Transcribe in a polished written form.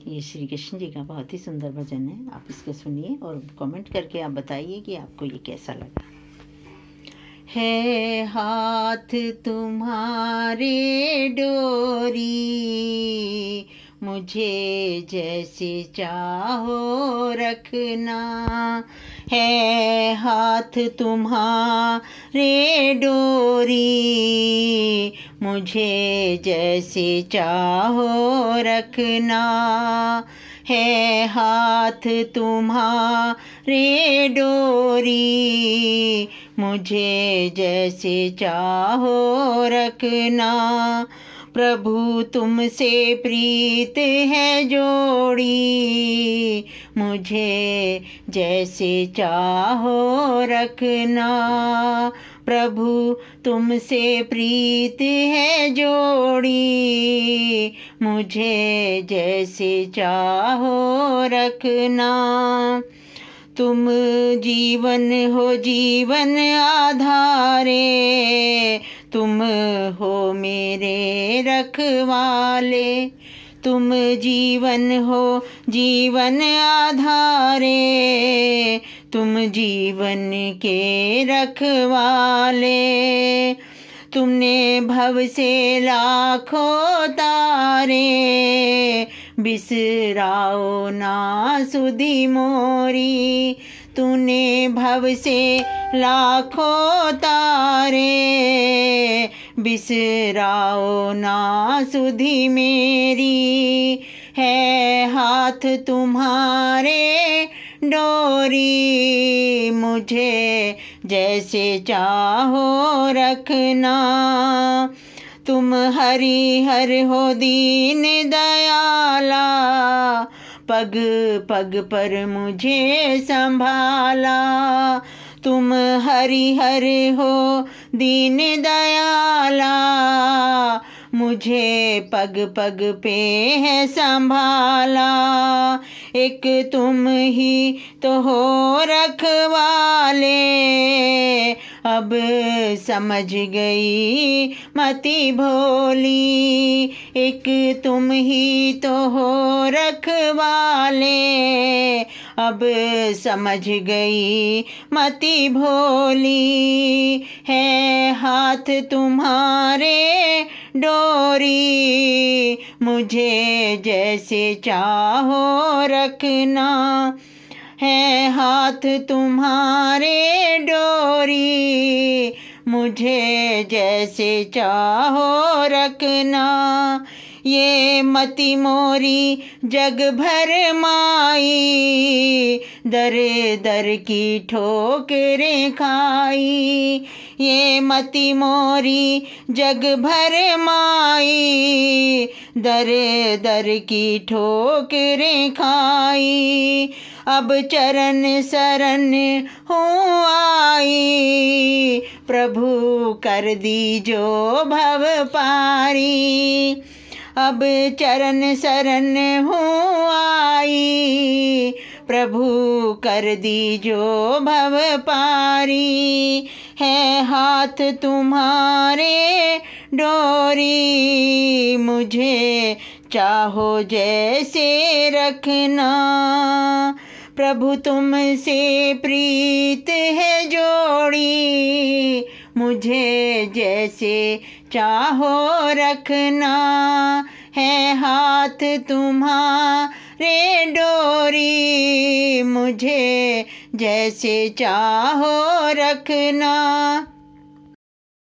ये श्री कृष्ण जी का बहुत ही सुंदर भजन है। आप इसको सुनिए और कमेंट करके आप बताइए कि आपको ये कैसा लगा। है हाथ तुम्हारे डोरी, मुझे जैसे चाहो रखना। है हाथ तुम्हारे डोरी, मुझे जैसे चाहो रखना। है हाथ तुम्हारे डोरी, मुझे जैसे चाहो रखना। प्रभु तुमसे प्रीत है जोड़ी, मुझे जैसे चाहो रखना। प्रभु तुमसे प्रीत है जोड़ी, मुझे जैसे चाहो रखना। तुम जीवन हो जीवन आधारे, तुम हो मेरे रखवाले। तुम जीवन हो जीवन आधारे, तुम जीवन के रखवाले। तुमने भव से लाखों तारे, बिसराओ ना सुधि मोरी। तूने भव से लाखों तारे, बिसराओ ना सुधि मेरी। है हाथ तुम्हारे डोरी, मुझे जैसे चाहो रखना। तुम हरिहर हो दीन दयाला, पग पग पर मुझे संभाला। तुम हरिहर हो दीन दयाला, मुझे पग पग पे है संभाला। एक तुम ही तो हो रखवाले, अब समझ गई मति भोली। एक तुम ही तो हो रखवाले, अब समझ गई मति भोली। है हाथ तुम्हारे डोरी, मुझे जैसे चाहो रखना। है हाथ तुम्हारे डोरी, मुझे जैसे चाहो रखना। ये मति मोरी जग भर माई, दर दर की ठोकरें खाई। ये मति मोरी जग भर माई, दर दर की ठोकरें खाई। अब चरण शरण हूँ आई, प्रभु कर दीजो भव पारी। अब चरण शरण हूँ आई, प्रभु कर दीजो भव पारी। है हाथ तुम्हारे डोरी, मुझे चाहो जैसे रखना। प्रभु तुमसे प्रीत है जोड़ी, मुझे जैसे चाहो रखना। है हाथ तुम्हारे डोरी, मुझे जैसे चाहो रखना।